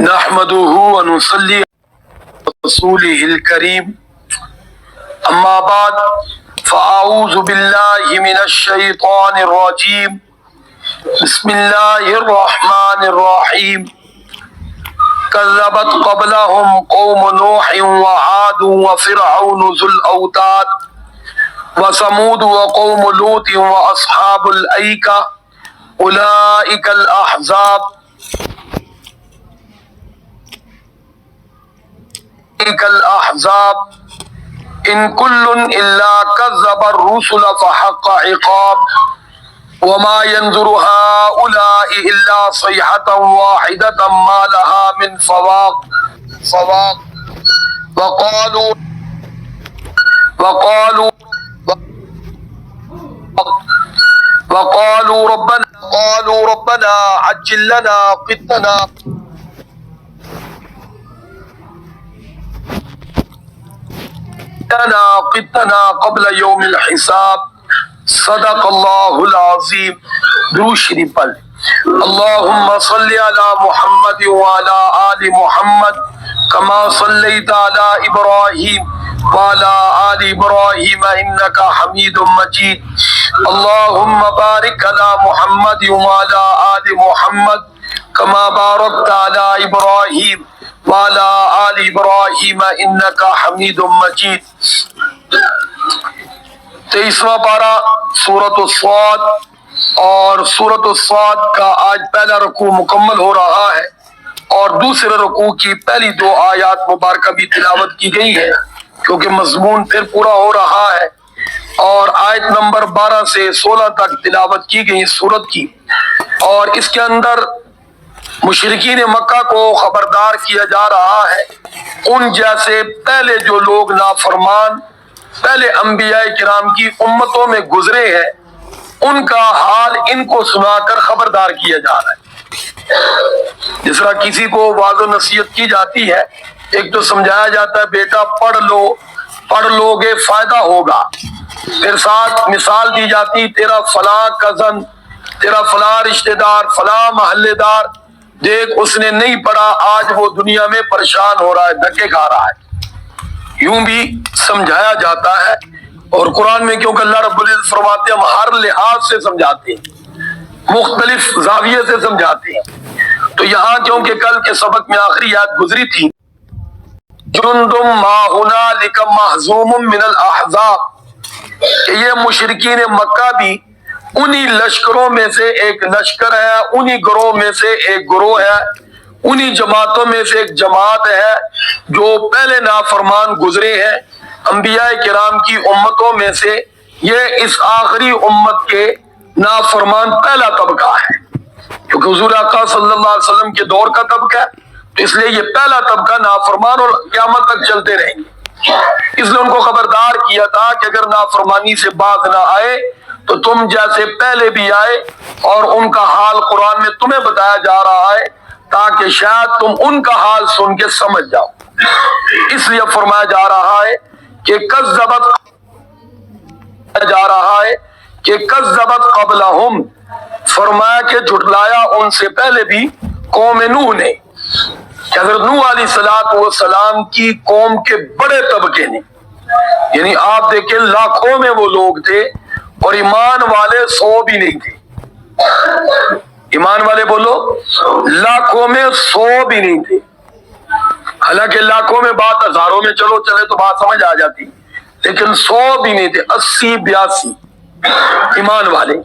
نحمده ونصلي على رسوله الكريم أما بعد فأعوذ بالله من الشيطان الرجيم بسم الله الرحمن الرحيم كذبت قبلهم قوم نوح وعاد وفرعون ذو الأوتاد وثمود وقوم لوط وأصحاب الأيكة أولئك الأحزاب إن كل إلا كذب الرسل فحق عقاب وما ينظر هؤلاء إلا صيحة واحدة ما لها من فواق وقالوا ربنا عجل لنا قطنا قبل يوم الحساب صدق اللہ العظیم۔ درود شریف پڑھ اللہم صلی علی محمد وعلی آل محمد کما صلیت علی ابراہیم وعلی آل ابراہیم انکا حمید مجید اللہم بارک علی محمد وعلی آل محمد کما بارکت علی ابراہیم وعلی آل ابراہیم انکا حمید مجید۔ 23واں پارہ سورۃ الصاد، اور سورۃ الصاد کا آج پہلا رکوع مکمل ہو رہا ہے اور دوسرے رکوع کی پہلی 2 آیات مبارکہ بھی تلاوت کی گئی ہے کیونکہ مضمون پھر پورا ہو رہا ہے، اور آیت نمبر 12 سے 16 تک تلاوت کی گئی سورت کی، اور اس کے اندر مشرکین مکہ کو خبردار کیا جا رہا ہے ان جیسے پہلے جو لوگ نافرمان پہلے انبیاء کرام کی امتوں میں گزرے ہیں ان کا حال ان کو سنا کر خبردار کیا جا رہا ہے۔ جس طرح کسی کو واعظ و نصیحت کی جاتی ہے، ایک تو سمجھایا جاتا ہے بیٹا پڑھ لو گے فائدہ ہوگا، پھر ساتھ مثال دی جاتی تیرا فلاں کزن، تیرا فلاں رشتہ دار، فلاں محلے دار، دیکھ اس نے نہیں پڑھا آج وہ دنیا میں پریشان ہو رہا ہے، دھکے کھا رہا ہے، یوں بھی سمجھایا جاتا ہے۔ اور قرآن میں کیونکہ اللہ رب العزت فرماتے ہیں ہم ہر لحاظ سے سمجھاتے ہیں، مختلف زاویے سے سمجھاتے ہیں، تو یہاں کیونکہ کل کے سبق میں آخری آیت گزری تھی جندم ما ہنالک محزوم من الاحزاب، کہ یہ مشرکین مکہ بھی انہی لشکروں میں سے ایک لشکر ہے، انہی گروہ میں سے ایک گروہ ہے، انہی جماعتوں میں سے ایک جماعت ہے جو پہلے نافرمان گزرے ہیں انبیاء کرام کی امتوں میں سے۔ یہ اس آخری امت کے نافرمان پہلا طبقہ ہے کیونکہ حضور آقا صلی اللہ علیہ وسلم کے دور کا طبقہ ہے، تو اس لیے یہ پہلا طبقہ نافرمان اور قیامت تک چلتے رہیں گے۔ اس لیے ان کو خبردار کیا تھا کہ اگر نافرمانی سے باز نہ آئے تو تم جیسے پہلے بھی آئے، اور ان کا حال قرآن میں تمہیں بتایا جا رہا ہے تاکہ شاید تم ان کا حال سن کے سمجھ جاؤ۔ اس لیے فرمایا جا رہا ہے کہ کذبت قبلہم، فرمایا کہ جھٹلایا ان سے پہلے بھی قوم نوح نے، کہ حضرت نوح علیہ السلام کی قوم کے بڑے طبقے نے، یعنی آپ دیکھیں لاکھوں میں وہ لوگ تھے اور ایمان والے 100 بھی نہیں تھے، ایمان والے بولو لاکھوں میں 100 بھی نہیں تھے، حالانکہ لاکھوں میں بات ہزاروں میں چلے تو بات سمجھ آ جاتی، لیکن 100 بھی نہیں تھے، 80-82 ایمان والے،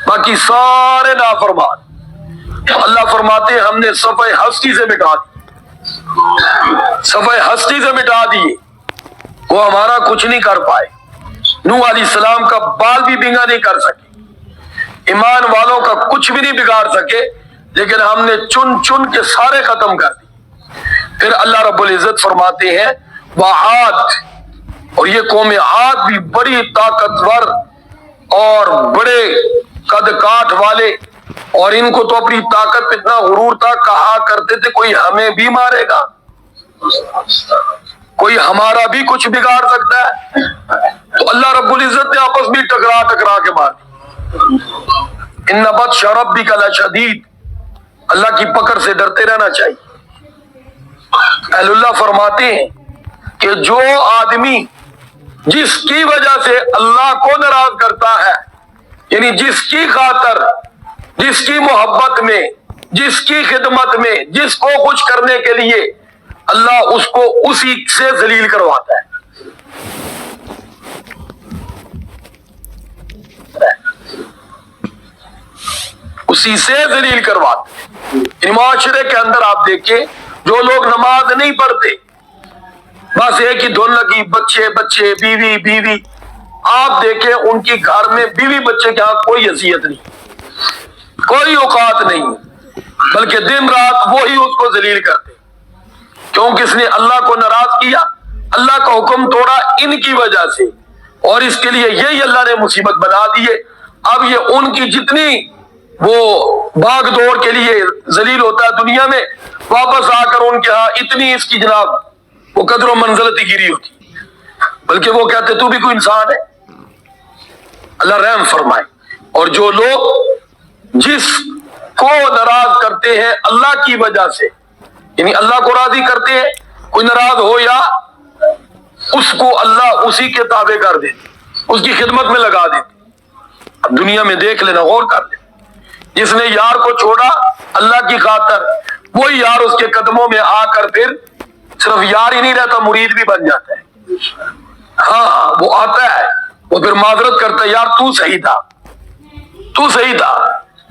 باقی سارے نافرمان۔ اللہ فرماتے ہیں ہم نے صفحہ ہستی سے مٹا دیے، وہ ہمارا کچھ نہیں کر پائے، نوح علیہ السلام کا بال بھی بنگا نہیں کر سکے، ایمان والوں کا کچھ بھی نہیں بگاڑ سکے، لیکن ہم نے چن کے سارے ختم کر دی۔ پھر اللہ رب العزت فرماتے ہیں وعاد، اور یہ قوم عاد بھی بڑی طاقتور اور بڑے قد کاٹ والے، اور ان کو تو اپنی طاقت پہ اتنا غرور تھا، کہا کرتے تھے کوئی ہمیں بھی مارے گا، کوئی ہمارا بھی کچھ بگاڑ سکتا ہے، تو اللہ رب العزت نے آپس میں ٹکرا کے مار دی۔ ان بطش ربک لشدید، اللہ کی پکڑ سے ڈرتے رہنا چاہیے۔ اہل اللہ فرماتے ہیں کہ جو آدمی جس کی وجہ سے اللہ کو ناراض کرتا ہے، یعنی جس کی خاطر، جس کی محبت میں، جس کی خدمت میں، جس کو خوش کرنے کے لیے اللہ اس کو اسی سے ذلیل کرواتا ہے۔ اسی سے ذلیل کرواتے ہیں۔ معاشرے کے اندر آپ دیکھیں، جو لوگ نماز نہیں پڑھتے، بس ایک ہی دھن لگی، بچے بچے، بیوی بیوی، آپ دیکھیں ان کی گھر میں بیوی بچے کے ہاں کوئی حیثیت نہیں، کوئی اوقات نہیں، بلکہ دن رات وہی اس کو ذلیل کرتے، کیونکہ اس نے اللہ کو ناراض کیا، اللہ کا حکم توڑا ان کی وجہ سے، اور اس کے لیے یہی اللہ نے مصیبت بنا دی ہے۔ اب یہ ان کی جتنی وہ بھاگ دوڑ کے لیے ذلیل ہوتا ہے دنیا میں، واپس آ کر ان کے ہاں اتنی اس کی جناب وہ قدر و منزلت گیری ہوتی، بلکہ وہ کہتے تو بھی کوئی انسان ہے۔ اللہ رحم فرمائے۔ اور جو لوگ جس کو ناراض کرتے ہیں اللہ کی وجہ سے، یعنی اللہ کو راضی کرتے ہیں، کوئی ناراض ہو یا اس کو اللہ اسی کے تابع کر دیتے، اس کی خدمت میں لگا دیتے۔ اب دنیا میں دیکھ لینا، غور کر لینا، جس نے یار کو چھوڑا اللہ کی خاطر، وہی یار اس کے قدموں میں آ کر پھر صرف یار ہی نہیں رہتا، مرید بھی بن جاتا ہے۔ ہاں وہ آتا ہے، وہ پھر معذرت کرتا ہے، یار تو صحیح تھا، تو صحیح تھا،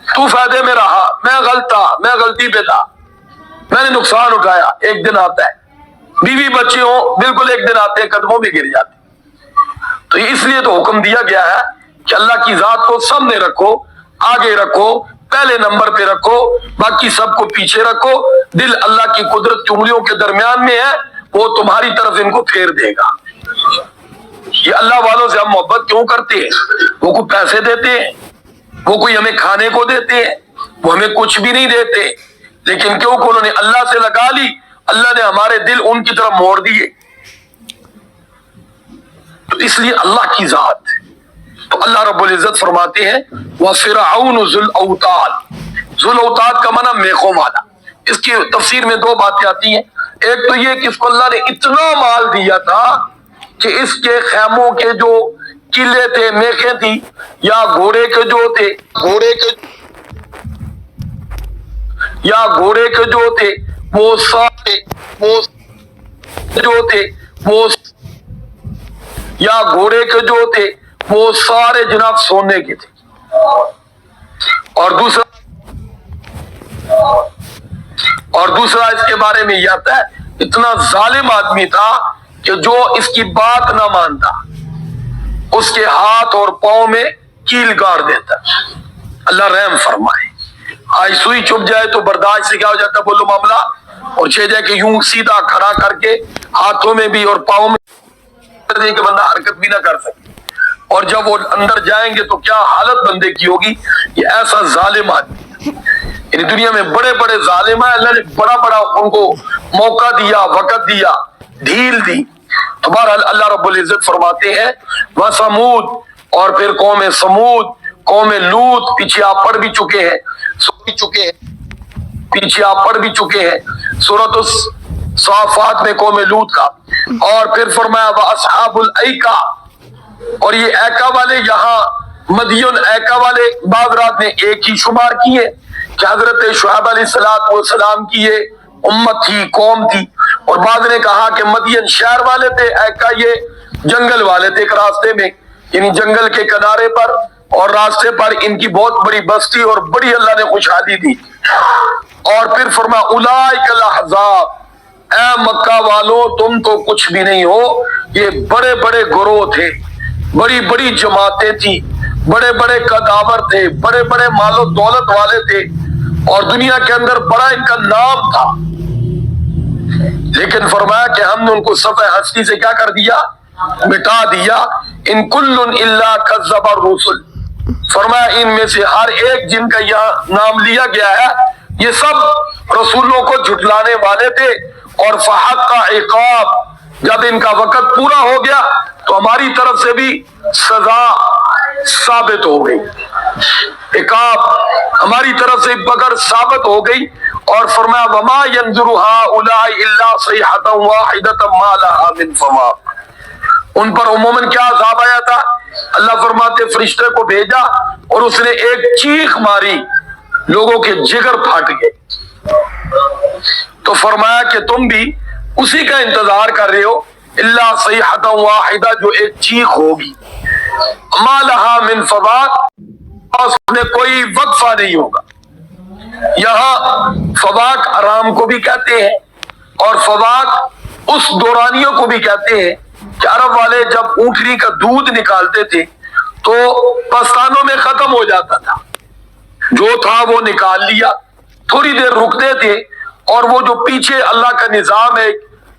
تو فائدے میں رہا، میں غلط تھا، میں غلطی پہ تھا، میں نے نقصان اٹھایا۔ ایک دن آتا ہے، بیوی بچے ہوں بالکل ایک دن آتے ہیں قدموں میں گر جاتے۔ تو اس لیے تو حکم دیا گیا ہے کہ اللہ کی ذات کو سامنے رکھو، آگے رکھو، پہلے نمبر پہ رکھو، باقی سب کو پیچھے رکھو۔ دل اللہ کی قدرت کی انگلیوں کے درمیان میں ہے، وہ تمہاری طرف ان کو پھیر دے گا۔ یہ اللہ والوں سے ہم محبت کیوں کرتے ہیں؟ وہ کوئی پیسے دیتے ہیں، وہ کوئی ہمیں کھانے کو دیتے ہیں، وہ ہمیں کچھ بھی نہیں دیتے، لیکن کیونکہ انہوں نے اللہ سے لگا لی، اللہ نے ہمارے دل ان کی طرف موڑ دیے۔ تو اس لیے اللہ کی ذات، تو اللہ رب العزت فرماتے ہیں وَفِرْعَوْنُ ذُو الْأَوْتَادِ، ذو الاوتاد کا معنی میخوں والا۔ اس کی تفسیر میں دو باتیں آتی ہیں، ایک تو یہ کہ اس کو اللہ نے اتنا مال دیا تھا کہ اس کے خیموں کے جو قلعے تھے، میخیں تھی، یا گھوڑے کے جو تھے، وہ سارے وہ سارے جناب سونے کے تھے۔ اور دوسرا اس کے بارے میں یہ آتا ہے، اتنا ظالم آدمی تھا کہ جو اس کی بات نہ مانتا اس کے ہاتھ اور پاؤں میں کیل گاڑ دیتا۔ اللہ رحم فرمائے۔ آج سوئی چپ جائے تو برداشت سے کیا ہو جاتا، بولو معاملہ، اور چھ جائے کہ یوں سیدھا کھڑا کر کے ہاتھوں میں بھی اور پاؤں میں کہ بندہ حرکت بھی نہ کر سکے، اور جب وہ اندر جائیں گے تو کیا حالت بندے کی ہوگی۔ یہ ایسا ظالم آدمی، یعنی دنیا میں بڑے بڑے ظالم ہیں، اللہ نے بڑا بڑا ان کو موقع دیا، وقت دیا، ڈھیل دی۔ تو بہرحال اللہ رب العزت فرماتے ہیں وَثَمُودَ، اور پھر قوم سمود، قوم لوط، پیچھے آپ پڑھ بھی چکے ہیں، سورۃ الصافات میں قوم لوط کا۔ اور پھر فرمایا وَأَصْحَابُ الْأَيْكَةِ، اور یہ ایکا والے، یہاں مدین ایکا والے بعض رات نے ایک ہی شمار کیے کہ حضرت شعیب علیہ السلام کی یہ امت تھی، قوم تھی، اور بعض نے کہا کہ مدین شہر والے تھے، ایکا یہ جنگل والے تھے، ایک راستے میں، یعنی جنگل کے کنارے پر اور راستے پر ان کی بہت بڑی بستی اور بڑی اللہ نے خوشحالی دی۔ اور پھر فرمایا اولئک الاحزاب، اے مکہ والوں تم تو کچھ بھی نہیں ہو، یہ بڑے بڑے گروہ تھے، بڑی بڑی جماعتیں تھی، بڑے بڑے قداور تھے، بڑے بڑے مال و دولت والے تھے، اور دنیا کے اندر بڑا ان کا نام تھا، لیکن فرمایا کہ ہم نے ان کو صفحہ ہستی سے کیا کر دیا، مٹا دیا۔ ان کل الا کذب الرسل، فرمایا ان میں سے ہر ایک جن کا یہاں نام لیا گیا ہے یہ سب رسولوں کو جھٹلانے والے تھے، اور فحق عقاب، جب ان کا وقت پورا ہو گیا تو ہماری طرف سے بھی سزا ثابت ہو گئی، عقاب ہماری طرف سے بغیر ثابت ہو گئی، اور فرمایا وما ينظر هؤلاء الا صيحة واحدة ما لها من فواق. ان پر عموماً کیا عذاب آیا تھا؟ اللہ فرماتے فرشتے کو بھیجا اور اس نے ایک چیخ ماری، لوگوں کے جگر پھٹ گئے. تو فرمایا کہ تم بھی اسی کا انتظار کر رہے ہو، الا صیحۃ واحدہ، جو ایک چیخ ہوگی، ما لها من فواق، اور اس میں کوئی وقفہ نہیں ہوگا. یہاں فواق آرام کو بھی کہتے ہیں اور فواق اس دورانیوں کو بھی کہتے ہیں کہ عرب والے جب اونٹنی کا دودھ نکالتے تھے تو پستانوں میں ختم ہو جاتا تھا، جو تھا وہ نکال لیا، تھوڑی دیر رکتے تھے اور وہ جو پیچھے اللہ کا نظام ہے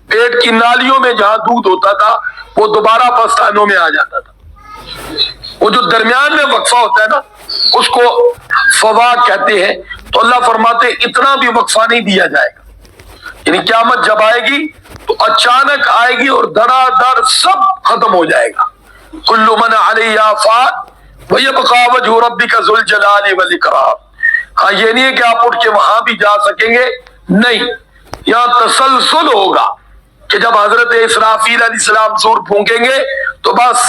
پیٹ کی نالیوں میں جہاں دودھ ہوتا تھا وہ دوبارہ پستانوں میں آ جاتا تھا. وہ جو درمیان میں وقفہ ہوتا ہے نا اس کو فواق کہتے ہیں. تو اللہ فرماتے اتنا بھی وقفہ نہیں دیا جائے گا، یعنی قیامت جب آئے گی تو اچانک آئے گی اور دھڑا دھڑ سب ختم ہو جائے گا. کل من علیہا فان ویبقى وجہ ربک ذو الجلال والاکرام. ہاں یہ نہیں ہے کہ آپ اٹھ کے وہاں بھی جا سکیں گے، نہیں، یہاں تسلسل ہوگا کہ جب حضرت اسرافیل علیہ السلام سور پھونکیں گے تو بس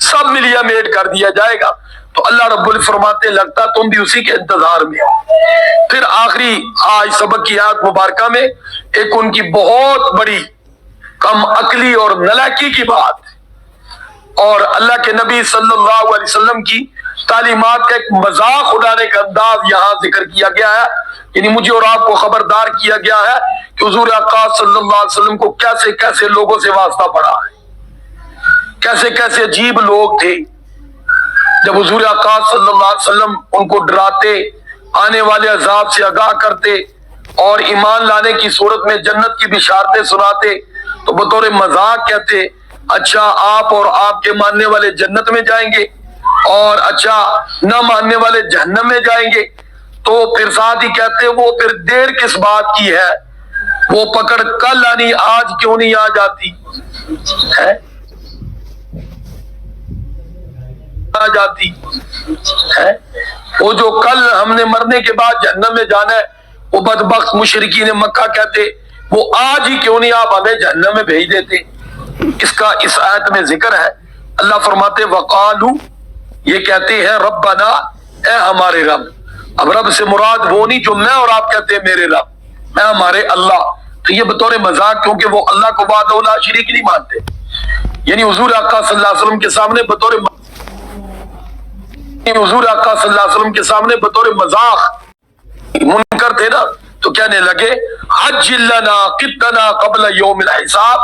سب ملیا میٹ کر دیا جائے گا. تو اللہ رب العزت فرماتے لگتا تم بھی اسی کے انتظار میں ہو. پھر آخری آج سبق کی آیت مبارکہ میں ایک ان کی بہت بڑی کم عقلی اور نلاکی کی بات اور اللہ کے نبی صلی اللہ علیہ وسلم کی تعلیمات کا ایک مذاق اڑانے کا انداز یہاں ذکر کیا گیا ہے. یعنی مجھے اور آپ کو خبردار کیا گیا ہے کہ حضور آقا صلی اللہ علیہ وسلم کو کیسے کیسے لوگوں سے واسطہ پڑا ہے، کیسے کیسے عجیب لوگ تھے. جب حضور آقا صلی اللہ علیہ وسلم ان کو ڈراتے، آنے والے عذاب سے آگاہ کرتے اور ایمان لانے کی صورت میں جنت کی بشارتیں سناتے تو بطور مذاق کہتے اچھا آپ اور آپ کے ماننے والے جنت میں جائیں گے اور اچھا نہ ماننے والے جہنم میں جائیں گے. تو پھر ساتھ ہی کہتے وہ پھر دیر کس بات کی ہے، وہ پکڑ کل آنی آج کیوں نہیں آ جاتی ہے وہ جو کل ہم نے مرنے کے بعد جہنم میں جانا ہے وہ بدبخت مشرکین مکہ کہتے وہ آج ہی کیوں نہیں آپ ہمیں جہنم میں بھیج دیتے. اس کا اس آیت میں ذکر ہے. اللہ فرماتے وقالو، یہ کہتے ہیں ربنا، اے ہمارے رب. اب رب سے مراد وہ نہیں جو میں اور آپ کہتے ہیں میرے رب، میں ہمارے اللہ. تو یہ بطور مذاق، کیونکہ وہ اللہ کو وحدہ لا شریک نہیں مانتے. یعنی حضور آقا صلی اللہ علیہ وسلم کے سامنے بطور مذاق منکر تھے نا، تو کہنے لگے عجل لنا قطنا قبل یوم الحساب،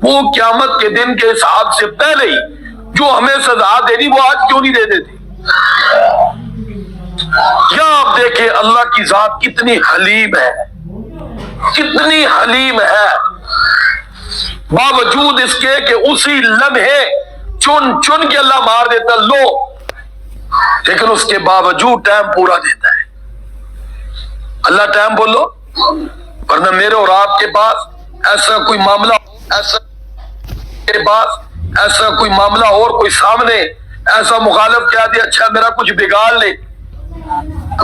وہ قیامت کے دن کے حساب سے پہلے ہی جو ہمیں سزا دینی وہ آج کیوں نہیں دے دیتے. یا آپ دیکھیں اللہ کی ذات کتنی حلیم ہے، کتنی حلیم ہے، باوجود اس کے کہ اسی لمحے چن چن کے اللہ مار دیتا لو، لیکن اس کے باوجود ٹائم پورا دیتا ہے. اللہ ٹائم بولو، ورنہ میرے اور آپ کے پاس ایسا کوئی معاملہ اور کوئی سامنے ایسا مخالف کہہ دے اچھا میرا کچھ بگاڑ لے،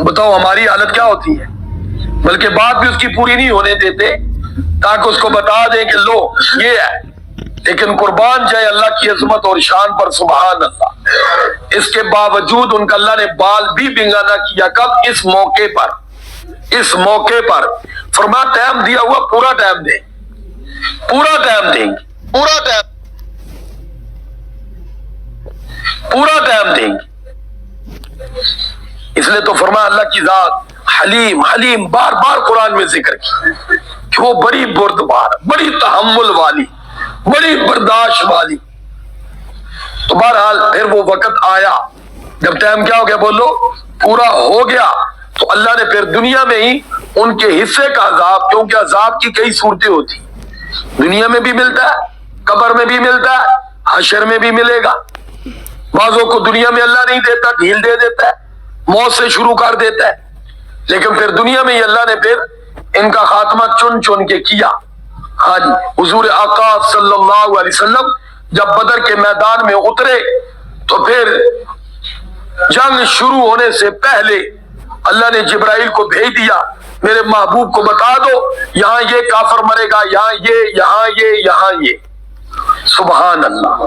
بتاؤ ہماری حالت کیا ہوتی ہے. بلکہ بات بھی اس کی پوری نہیں ہونے دیتے تاکہ اس کو بتا دیں کہ لو یہ ہے. لیکن قربان جائے اللہ کی عظمت اور شان پر، سبحان اللہ. اس کے باوجود ان کا اللہ نے بال بھی بنگا نہ کیا. کب؟ اس موقع پر فرمایا ٹائم دیا ہوا پورا ٹائم دیں، پورا ٹائم دیں گے، پورا ٹائم دیں گے. اس لیے تو فرمایا اللہ کی ذات حلیم، حلیم بار بار قرآن میں ذکر کی کہ وہ بڑی بردبار، بڑی تحمل والی، بڑی برداشت والی. تو بہرحال پھر وہ وقت آیا جب ٹائم کیا ہو گیا، بولو پورا ہو گیا. تو اللہ نے پھر دنیا میں ہی ان کے حصے کا عذاب، کیونکہ عذاب کی کئی صورتیں ہوتی، دنیا میں بھی ملتا ہے، قبر میں بھی ملتا ہے، حشر میں بھی ملے گا. بعضوں کو دنیا میں اللہ نہیں دیتا، ڈھیل دے دیتا ہے، موت سے شروع کر دیتا ہے. لیکن پھر دنیا میں ہی اللہ نے پھر ان کا خاتمہ چن چن کے کیا. ہاں جی، حضور آقا صلی اللہ علیہ وسلم جب بدر کے میدان میں اترے تو پھر جنگ شروع ہونے سے پہلے اللہ نے جبرائیل کو بھیج دیا میرے محبوب کو بتا دو یہاں یہ کافر مرے گا، یہاں یہ، یہاں یہ، یہاں یہ۔ سبحان اللہ۔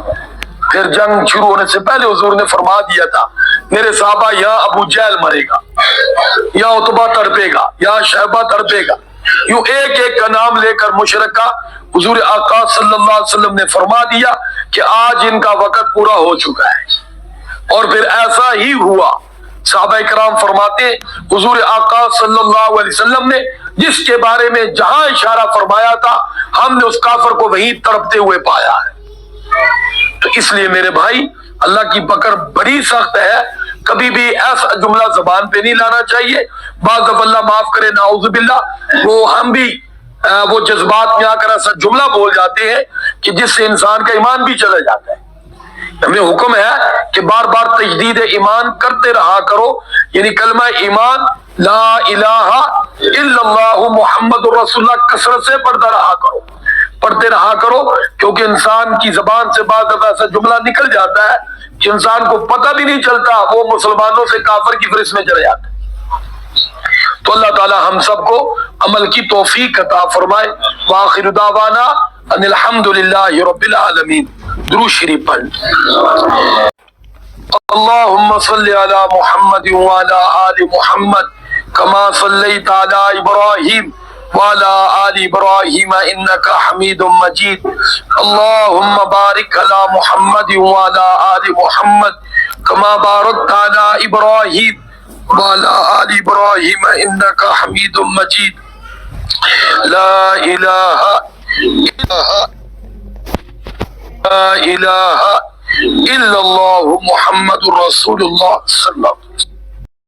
پھر جنگ شروع ہونے سے پہلے حضور نے فرما دیا تھا میرے صحابہ یہاں ابو جہل مرے گا، یہاں عتبہ تڑپے گا، یہاں شیبہ تڑپے گا، یوں ایک ایک کا نام لے کر مشرک کا حضور آقا صلی اللہ علیہ وسلم نے فرما دیا کہ آج ان کا وقت پورا ہو چکا ہے۔ اور پھر ایسا ہی ہوا۔ صحابہ کرام فرماتے حضور آقا صلی اللہ علیہ وسلم نے جس کے بارے میں جہاں اشارہ فرمایا تھا ہم نے اس کافر کو وہیں تڑپتے ہوئے پایا ہے۔ تو اس لیے میرے بھائی اللہ کی پکڑ بڑی سخت ہے، کبھی بھی ایسا جملہ زبان پہ نہیں لانا چاہیے۔ بعض دفعہ اللہ معاف کرے نعوذ باللہ وہ ہم بھی وہ جذبات میں آ کر ایسا جملہ بول جاتے ہیں کہ جس سے انسان کا ایمان بھی چلا جاتا ہے۔ ہمیں حکم ہے کہ بار بار تجدید ایمان کرتے رہا کرو، یعنی کلمہ ایمان لا الہ الا اللہ محمد رسول اللہ کثرت سے پڑھتے رہا کرو، کیونکہ انسان کی زبان سے بعض دفعہ ایسا جملہ نکل جاتا ہے کہ انسان کو پتہ بھی نہیں چلتا، وہ مسلمانوں سے کافر کی فہرست میں چلے جاتا ہے۔ تو اللہ تعالی ہم سب کو عمل کی توفیق عطا فرمائے۔ وآخر دعوانا ان الحمد للہ رب العالمین۔ درود شریف پڑھ۔ اللہم صلی علی محمد وعلی آل محمد کما صلیت علی ابراہیم وعلی آل ابراہیم انک حمید مجید۔ اللہم بارک علی محمد وعلی آل محمد کما بارکت علی ابراہیم وعلی آل ابراہیم انک حمید مجید۔ لا الہ الا اللہ محمد رسول اللہ صلی اللہ علیہ وسلم۔